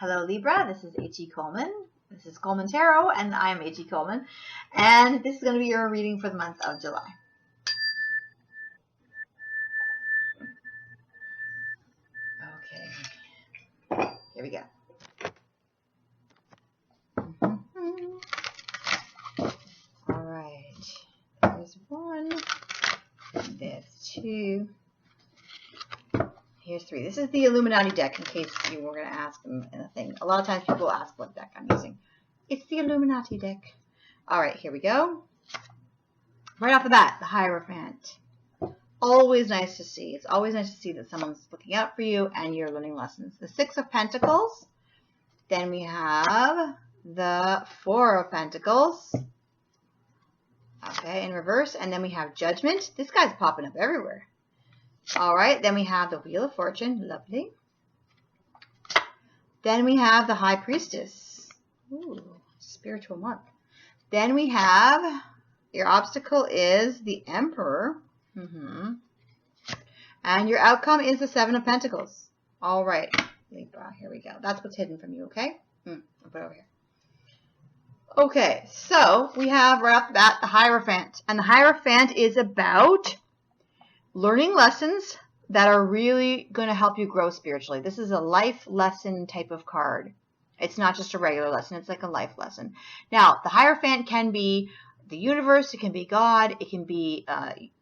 Hello Libra, this is H.E. Coleman. This is Coleman Tarot, and I am H.E. Coleman. And this is going to be your reading for the month of July. Okay, here we go. All right, there's one, there's two, here's three. This is the Illuminati deck, in case you were going to ask them in a thing. A lot of times people ask what deck I'm using. It's the Illuminati deck. All right, here we go. Right off the bat, the Hierophant. Always nice to see. It's always nice to see that someone's looking out for you and you're learning lessons. The Six of Pentacles. Then we have the Four of Pentacles. Okay, in reverse. And then we have Judgment. This guy's popping up everywhere. All right, then we have the Wheel of Fortune. Lovely. Then we have the High Priestess. Ooh, spiritual month. Then we have, your obstacle is the Emperor. And your outcome is the Seven of Pentacles. All right, Libra, here we go. That's what's hidden from you, okay? I'll put it over here. Okay, so we have right off the bat the Hierophant. And the Hierophant is about learning lessons that are really going to help you grow spiritually. This is a life lesson type of card. It's not just a regular lesson. It's like a life lesson. Now, the Hierophant can be the universe. It can be God. It can be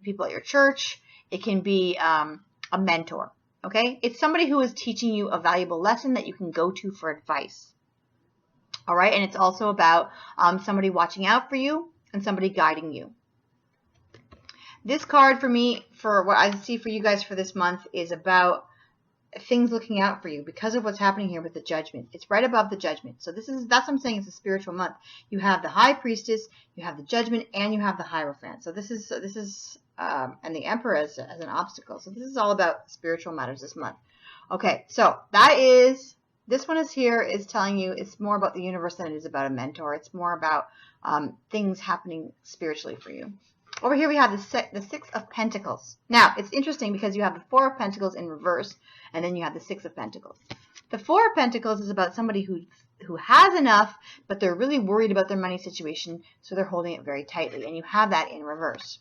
people at your church. It can be a mentor. Okay? It's somebody who is teaching you a valuable lesson that you can go to for advice. All right? And it's also about somebody watching out for you and somebody guiding you. This card for me, for what I see for you guys for this month, is about things looking out for you because of what's happening here with the Judgment. It's right above the Judgment. So that's what I'm saying. It's a spiritual month. You have the High Priestess, you have the Judgment, and you have the Hierophant. So this is and the Emperor as an obstacle. So this is all about spiritual matters this month. Okay, so this one is here is telling you it's more about the universe than it is about a mentor. It's more about things happening spiritually for you. Over here we have the Six of Pentacles. Now, it's interesting because you have the Four of Pentacles in reverse, and then you have the Six of Pentacles. The Four of Pentacles is about somebody who has enough, but they're really worried about their money situation, so they're holding it very tightly, and you have that in reverse.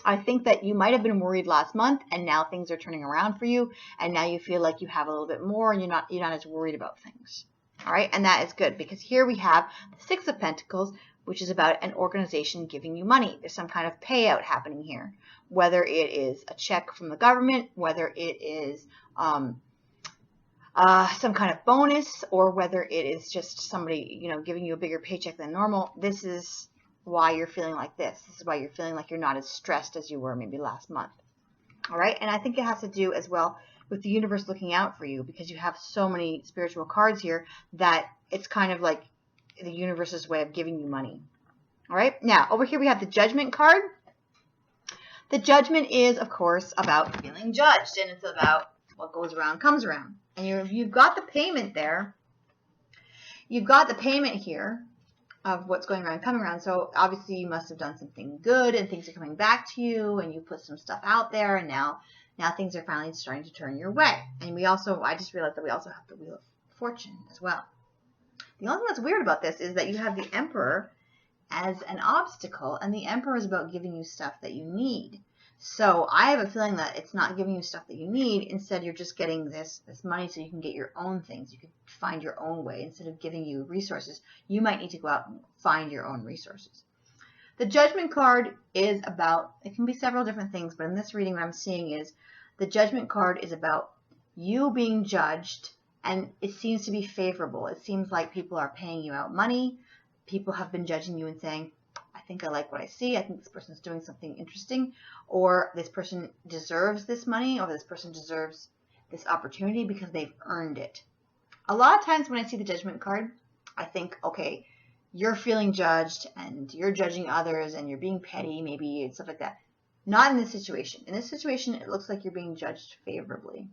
I think that you might have been worried last month, and now things are turning around for you, and now you feel like you have a little bit more, and you're not as worried about things. All right, and that is good because here we have the Six of Pentacles, which is about an organization giving you money. There's some kind of payout happening here, whether it is a check from the government, whether it is some kind of bonus, or whether it is just somebody, giving you a bigger paycheck than normal. This is why you're feeling like this. This is why you're feeling like you're not as stressed as you were maybe last month. All right, and I think it has to do as well with the universe looking out for you because you have so many spiritual cards here that it's kind of like the universe's way of giving you money. All right. Now, over here we have the Judgment card. The Judgment is, of course, about feeling judged, and it's about what goes around comes around. And you've got the payment there. You've got the payment here of what's going around coming around. So obviously you must have done something good, and things are coming back to you, and you put some stuff out there, and now things are finally starting to turn your way. And I just realized that we also have the Wheel of Fortune as well. The only thing that's weird about this is that you have the Emperor as an obstacle, and the Emperor is about giving you stuff that you need. So I have a feeling that it's not giving you stuff that you need. Instead, you're just getting this money so you can get your own things. You can find your own way. Instead of giving you resources, you might need to go out and find your own resources. The Judgment card is about, it can be several different things, but in this reading what I'm seeing is the Judgment card is about you being judged. And it seems to be favorable. It seems like people are paying you out money. People have been judging you and saying, I think I like what I see. I think this person's doing something interesting. Or this person deserves this money. Or this person deserves this opportunity because they've earned it. A lot of times when I see the Judgment card, I think, okay, you're feeling judged and you're judging others and you're being petty maybe and stuff like that. Not in this situation. In this situation, it looks like you're being judged favorably.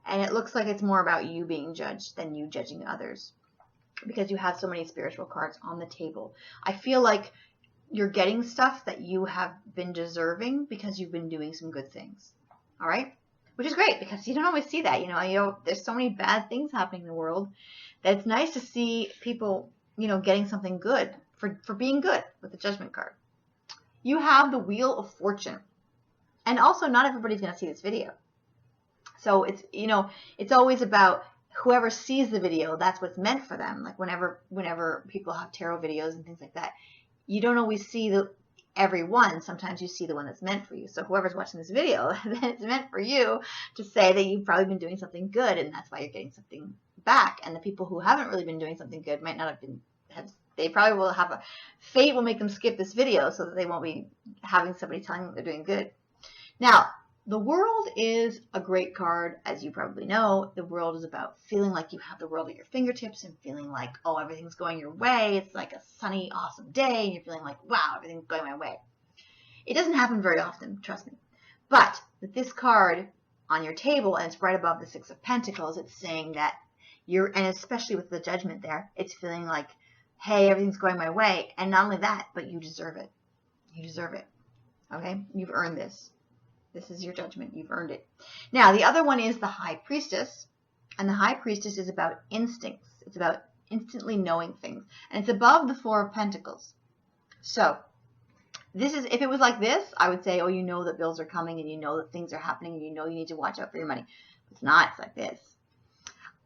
And it looks like it's more about you being judged than you judging others because you have so many spiritual cards on the table. I feel like you're getting stuff that you have been deserving because you've been doing some good things. All right? which is great because you don't always see that. There's so many bad things happening in the world that it's nice to see people, getting something good for being good with the Judgment card. You have the Wheel of Fortune. And also, not everybody's going to see this video. So it's always about whoever sees the video, that's what's meant for them. Like whenever people have tarot videos and things like that, you don't always see every one. Sometimes you see the one that's meant for you. So whoever's watching this video, then it's meant for you to say that you've probably been doing something good, and that's why you're getting something back. And the people who haven't really been doing something good might not have been. They probably will have fate will make them skip this video so that they won't be having somebody telling them they're doing good. Now, the World is a great card, as you probably know. The World is about feeling like you have the world at your fingertips and feeling like, oh, everything's going your way. It's like a sunny, awesome day, and you're feeling like, wow, everything's going my way. It doesn't happen very often, trust me. But with this card on your table, and it's right above the Six of Pentacles, it's saying that and especially with the Judgment there, it's feeling like, hey, everything's going my way. And not only that, but you deserve it. You deserve it. Okay? You've earned this. This is your Judgment. You've earned it. Now, the other one is the High Priestess. And the High Priestess is about instincts. It's about instantly knowing things. And it's above the Four of Pentacles. So, if it was like this, I would say, oh, you know that bills are coming and you know that things are happening and you know you need to watch out for your money. It's not. It's like this.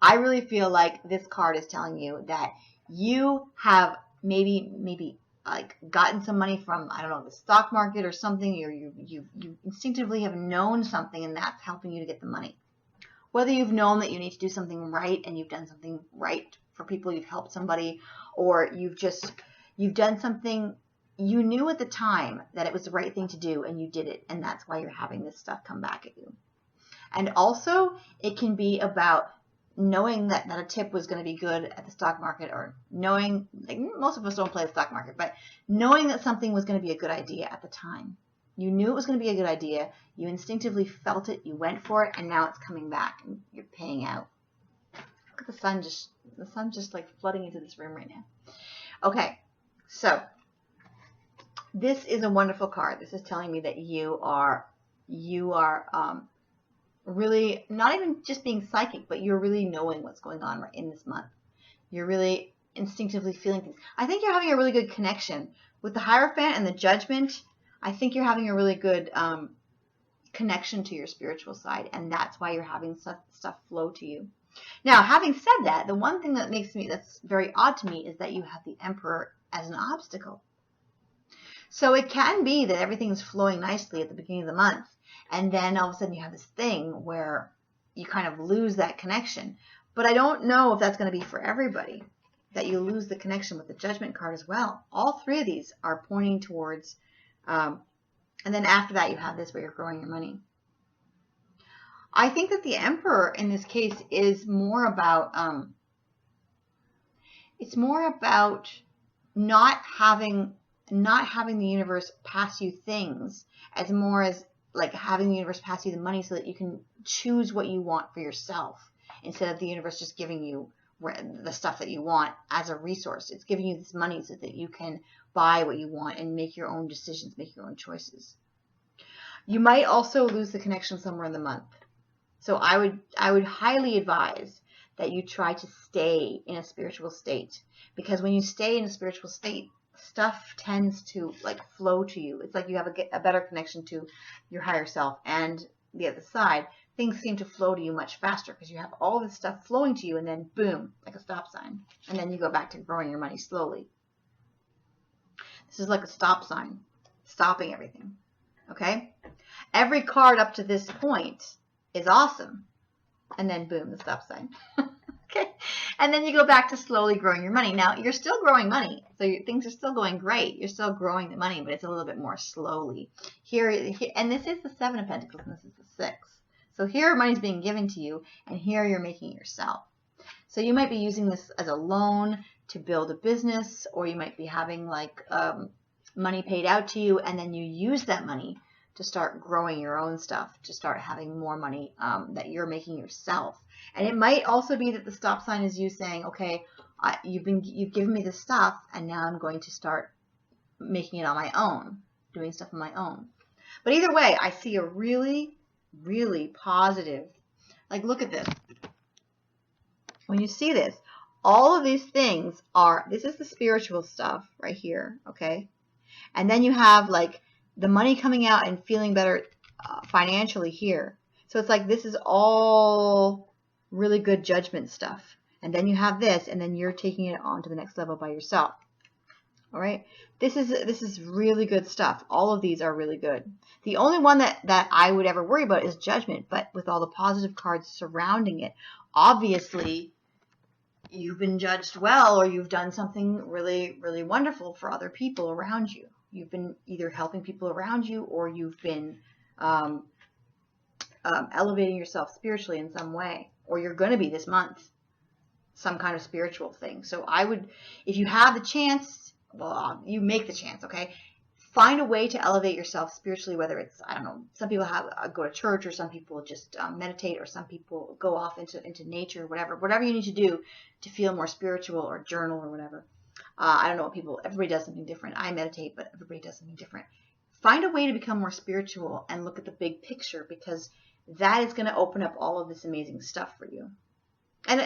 I really feel like this card is telling you that you have maybe like gotten some money from, I don't know, the stock market or something, or you instinctively have known something and that's helping you to get the money. Whether you've known that you need to do something right and you've done something right for people, you've helped somebody, or you've done something you knew at the time that it was the right thing to do and you did it, and that's why you're having this stuff come back at you. And also, it can be about knowing that a tip was going to be good at the stock market, or knowing, like most of us don't play the stock market, but knowing that something was going to be a good idea at the time. You knew it was going to be a good idea. You instinctively felt it. You went for it, and now it's coming back, and you're paying out. Look at the sun just like flooding into this room right now. Okay, so this is a wonderful card. This is telling me that you are really not even just being psychic, but you're really knowing what's going on right in this month. You're really instinctively feeling things. I think you're having a really good connection with the Hierophant and the Judgment. I think you're having a really good connection to your spiritual side, and that's why you're having stuff flow to you. Now, having said that, the one thing that's very odd to me is that you have the Emperor as an obstacle. So it can be that everything's flowing nicely at the beginning of the month, and then all of a sudden you have this thing where you kind of lose that connection. But I don't know if that's going to be for everybody, that you lose the connection with the Judgment card as well. All three of these are pointing towards, and then after that you have this where you're growing your money. I think that the Emperor in this case is more about, it's more about not having the universe pass you things, as more as like having the universe pass you the money so that you can choose what you want for yourself, instead of the universe just giving you the stuff that you want as a resource. It's giving you this money so that you can buy what you want and make your own decisions, make your own choices. You might also lose the connection somewhere in the month. So I would highly advise that you try to stay in a spiritual state, because when you stay in a spiritual state, stuff tends to like flow to you. It's like you have a better connection to your higher self, and the other side, things seem to flow to you much faster because you have all this stuff flowing to you, and then boom, like a stop sign, and then you go back to growing your money slowly. This is like a stop sign, stopping everything. Okay? Every card up to this point is awesome, and then boom, the stop sign. Okay, and then you go back to slowly growing your money. Now, you're still growing money, so things are still going great. You're still growing the money, but it's a little bit more slowly. Here, and this is the Seven of Pentacles, and this is the Six. So here, money's being given to you, and here you're making it yourself. So you might be using this as a loan to build a business, or you might be having like money paid out to you, and then you use that money to start growing your own stuff, to start having more money that you're making yourself. And it might also be that the stop sign is you saying, okay, you've given me this stuff, and now I'm going to start making it on my own, doing stuff on my own. But either way, I see a really really positive. Like, look at this. When you see this, all of these things are, this is the spiritual stuff right here, okay? And then you have like the money coming out and feeling better financially here. So it's like this is all really good judgment stuff. And then you have this, and then you're taking it on to the next level by yourself. All right? This is really good stuff. All of these are really good. The only one that I would ever worry about is judgment, but with all the positive cards surrounding it, obviously you've been judged well, or you've done something really, really wonderful for other people around you. You've been either helping people around you, or you've been elevating yourself spiritually in some way, or you're going to be this month, some kind of spiritual thing. So I would, if you have the chance, well, you make the chance, okay? Find a way to elevate yourself spiritually, whether it's, I don't know, some people go to church, or some people just meditate, or some people go off into nature, whatever you need to do to feel more spiritual, or journal, or whatever. I don't know what people, everybody does something different. I meditate, but everybody does something different. Find a way to become more spiritual and look at the big picture, because that is going to open up all of this amazing stuff for you. And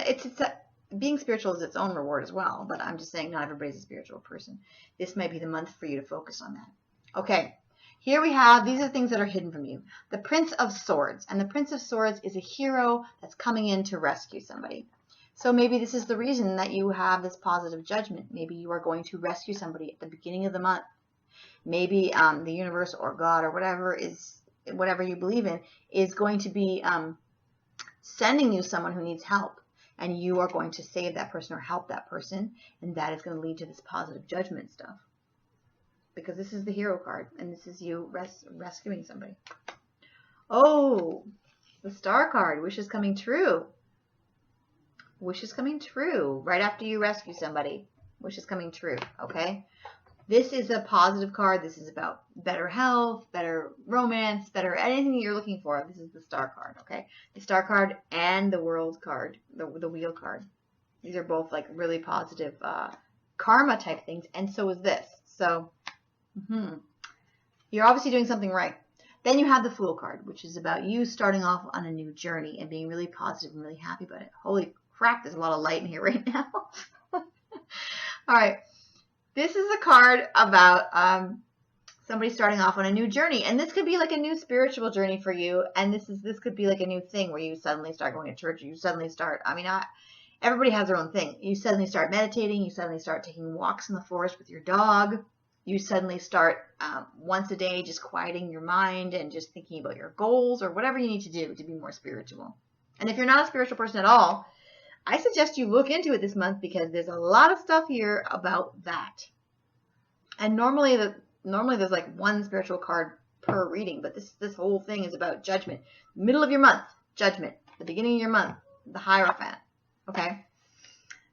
being spiritual is its own reward as well, but I'm just saying not everybody's a spiritual person. This might be the month for you to focus on that. Okay, here we have, these are things that are hidden from you. The Prince of Swords. And the Prince of Swords is a hero that's coming in to rescue somebody. So maybe this is the reason that you have this positive judgment. Maybe you are going to rescue somebody at the beginning of the month. Maybe the universe or God or whatever you believe in is going to be sending you someone who needs help. And you are going to save that person or help that person. And that is going to lead to this positive judgment stuff. Because this is the hero card. And this is you rescuing somebody. Oh, the Star card. Wish is coming true. Wish is coming true. Right after you rescue somebody. Wish is coming true. Okay? This is a positive card. This is about better health, better romance, better anything that you're looking for. This is the Star card, okay? The Star card and the World card, the Wheel card. These are both like really positive karma type things, and so is this. So you're obviously doing something right. Then you have the Fool card, which is about you starting off on a new journey and being really positive and really happy about it. Holy crap, there's a lot of light in here right now. All right. This is a card about somebody starting off on a new journey. And this could be like a new spiritual journey for you. And this could be like a new thing where you suddenly start going to church. You suddenly start, everybody has their own thing. You suddenly start meditating. You suddenly start taking walks in the forest with your dog. You suddenly start once a day just quieting your mind and just thinking about your goals or whatever you need to do to be more spiritual. And if you're not a spiritual person at all, I suggest you look into it this month, because there's a lot of stuff here about that. And normally there's like one spiritual card per reading, but this whole thing is about judgment. Middle of your month, judgment. The beginning of your month, the Hierophant. Okay.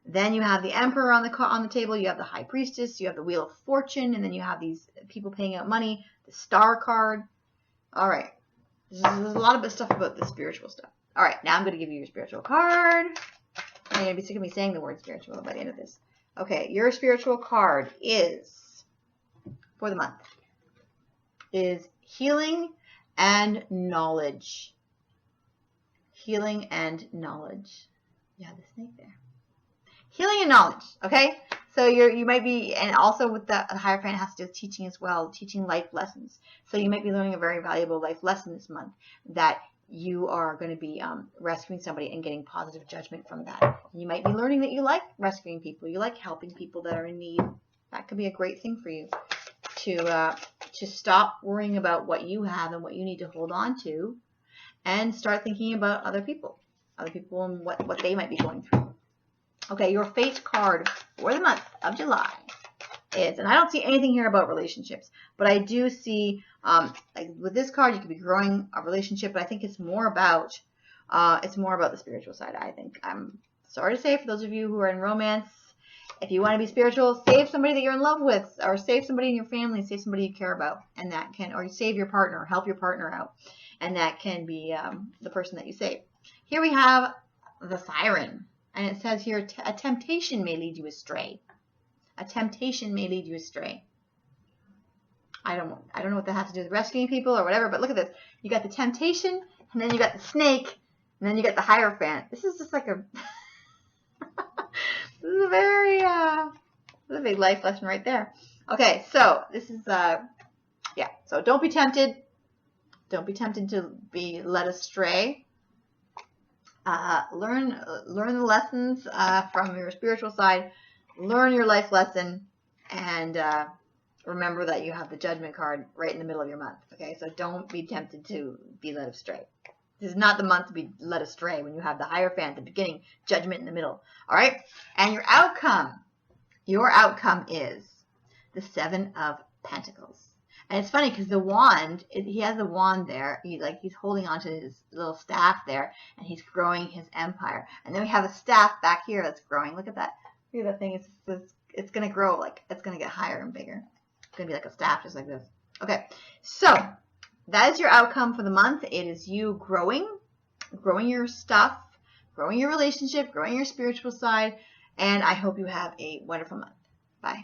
Then you have the Emperor on the table. You have the High Priestess. You have the Wheel of Fortune, and then you have these people paying out money. The Star card. All right. There's a lot of stuff about the spiritual stuff. All right. Now I'm going to give you your spiritual card. I'm going to be sick of me saying the word spiritual by the end of this. Okay, your spiritual card is, for the month, is Healing and Knowledge. Healing and Knowledge. Yeah, the snake there. Healing and Knowledge, okay? So you might be, and also with the Hierophant has to do with teaching as well, teaching life lessons. So you might be learning a very valuable life lesson this month that you are going to be rescuing somebody and getting positive judgment from that. You might be learning that you like rescuing people. You like helping people that are in need. That could be a great thing for you to stop worrying about what you have and what you need to hold on to, and start thinking about other people and what they might be going through. Okay, your Fate card for the month of July is, and I don't see anything here about relationships, but I do see, like with this card, you could be growing a relationship, but I think it's more about the spiritual side. I think, I'm sorry to say, for those of you who are in romance, if you want to be spiritual, save somebody that you're in love with, or save somebody in your family, save somebody you care about, and that can, or you save your partner, help your partner out, and that can be the person that you save. Here we have the Siren, and it says here, a temptation may lead you astray. A temptation may lead you astray. I don't know what that has to do with rescuing people or whatever, but look at this. You got the temptation And then you got the snake, and then you got the Hierophant. This is just like a, this is a very, this is a big life lesson right there. Okay, so this is, yeah, so don't be tempted. Don't be tempted to be led astray. Learn the lessons from your spiritual side. Learn your life lesson, and remember that you have the Judgment card right in the middle of your month. Okay, so don't be tempted to be led astray. This is not the month to be led astray when you have the Hierophant at the beginning, Judgment in the middle. All right, and your outcome is the Seven of Pentacles. And it's funny because the wand, he has a wand there. He's holding onto his little staff there, and he's growing his empire. And then we have a staff back here that's growing. Look at that. Look at that thing. It's going to grow, like, it's going to get higher and bigger. It's going to be like a staff just like this. Okay, so that is your outcome for the month. It is you growing your stuff, growing your relationship, growing your spiritual side. And I hope you have a wonderful month. Bye.